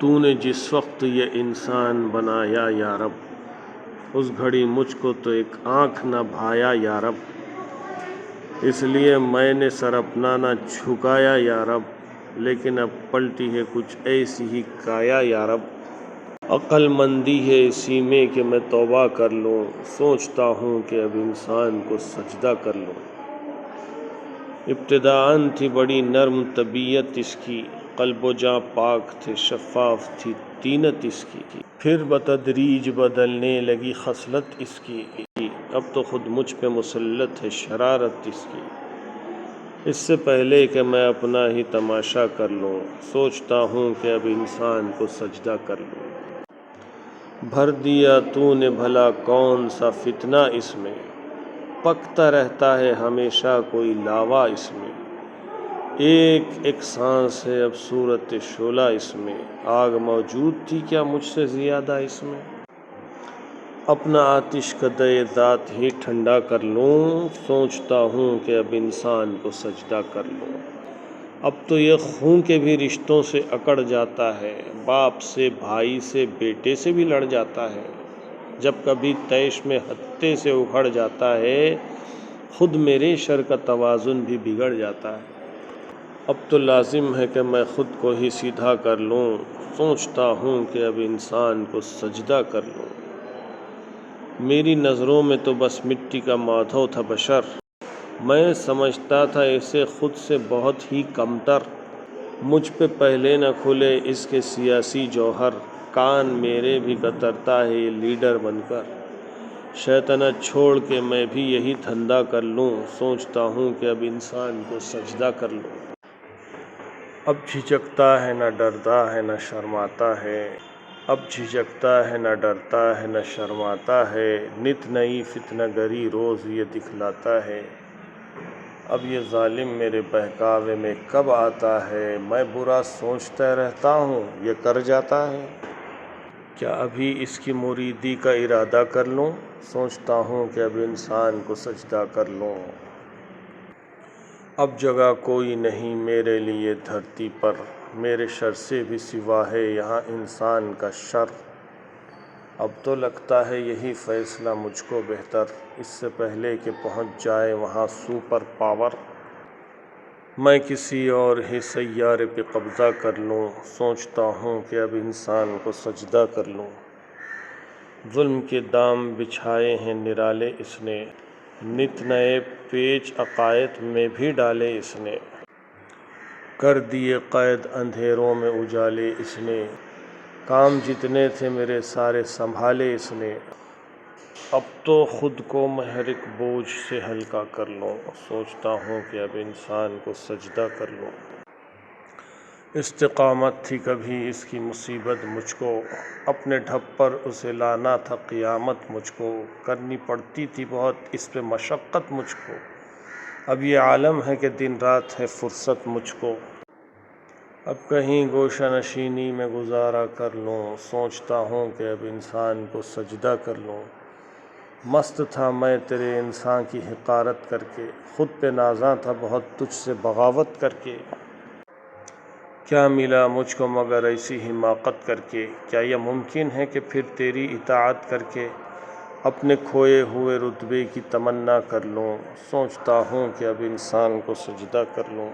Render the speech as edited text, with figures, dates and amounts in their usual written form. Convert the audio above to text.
تو نے جس وقت یہ انسان بنایا یا رب، اس گھڑی مجھ کو تو ایک آنکھ نہ بھایا یا رب، اس لیے میں نے سر اپنا نہ جھکایا یا رب، لیکن اب پلٹی ہے کچھ ایسی ہی کایا یا رب۔ عقل مندی ہے اسی میں کہ میں توبہ کر لوں، سوچتا ہوں کہ اب انسان کو سجدہ کر لوں۔ ابتداءً تھی بڑی نرم طبیعت اس کی، قلب و جاں پاک تھے، شفاف تھی طینت اس کی، پھر بتدریج بدلنے لگی خصلت اس کی، اب تو خود مجھ پہ مسلط ہے شرارت اس کی۔ اس سے پہلے کہ میں اپنا ہی تماشا کر لوں، سوچتا ہوں کہ اب انسان کو سجدہ کر لوں۔ بھر دیا تو نے بھلا کون سا فتنہ اس میں، پکتا رہتا ہے ہمیشہ کوئی لاوا اس میں، ایک ایک سانس ہے اب صورت شعلہ اس میں، آگ موجود تھی کیا مجھ سے زیادہ اس میں۔ اپنا آتش قدِ ذات ہی ٹھنڈا کر لوں، سوچتا ہوں کہ اب انسان کو سجدہ کر لوں۔ اب تو یہ خون کے بھی رشتوں سے اکڑ جاتا ہے، باپ سے، بھائی سے، بیٹے سے بھی لڑ جاتا ہے، جب کبھی طیش میں ہتے سے اکھڑ جاتا ہے، خود میرے شر کا توازن بھی بگڑ جاتا ہے۔ اب تو لازم ہے کہ میں خود کو ہی سیدھا کر لوں، سوچتا ہوں کہ اب انسان کو سجدہ کر لوں۔ میری نظروں میں تو بس مٹی کا مادھو تھا بشر، میں سمجھتا تھا اسے خود سے بہت ہی کمتر، مجھ پہ پہلے نہ کھلے اس کے سیاسی جوہر، کان میرے بھی کترتا ہے یہ لیڈر بن کر، شیطنت چھوڑ کے میں بھی یہی دھندا کر لوں، سوچتا ہوں کہ اب انسان کو سجدہ کر لوں۔ اب جھجکتا ہے نہ ڈرتا ہے نہ شرماتا ہے، اب جھجکتا ہے نہ ڈرتا ہے نہ شرماتا ہے، نت نئی فتنہ گری روز یہ دکھلاتا ہے، اب یہ ظالم میرے بہکاوے میں کب آتا ہے، میں برا سوچتا رہتا ہوں یہ کر جاتا ہے، کیا ابھی اس کی مریدی کا ارادہ کر لوں، سوچتا ہوں کہ اب انسان کو سجدہ کر لوں۔ اب جگہ کوئی نہیں میرے لیے دھرتی پر، میرے شر سے بھی سوا ہے یہاں انسان کا شر، اب تو لگتا ہے یہی فیصلہ مجھ کو بہتر، اس سے پہلے کہ پہنچ جائے وہاں سپر پاور، میں کسی اور ہی سیارے پہ قبضہ کر لوں، سوچتا ہوں کہ اب انسان کو سجدہ کر لوں۔ ظلم کے دام بچھائے ہیں نرالے اس نے، نت نئے پیچ عقائد میں بھی ڈالے اس نے، کر دیے قید اندھیروں میں اجالے اس نے، کام جتنے تھے میرے سارے سنبھالے اس نے، اب تو خود کو محرک بوجھ سے ہلکا کر لوں، سوچتا ہوں کہ اب انسان کو سجدہ کر لوں۔ استقامت تھی کبھی اس کی مصیبت مجھ کو، اپنے ڈھب پر اسے لانا تھا قیامت مجھ کو، کرنی پڑتی تھی بہت اس پہ مشقت مجھ کو، اب یہ عالم ہے کہ دن رات ہے فرصت مجھ کو، اب کہیں گوشہ نشینی میں گزارا کر لوں، سوچتا ہوں کہ اب انسان کو سجدہ کر لوں۔ مست تھا میں تیرے انسان کی حقارت کر کے، خود پہ نازاں تھا بہت تجھ سے بغاوت کر کے، کیا ملا مجھ کو مگر ایسی حماقت کر کے، کیا یہ ممکن ہے کہ پھر تیری اطاعت کر کے اپنے کھوئے ہوئے رتبے کی تمنا کر لوں، سوچتا ہوں کہ اب انسان کو سجدہ کر لوں۔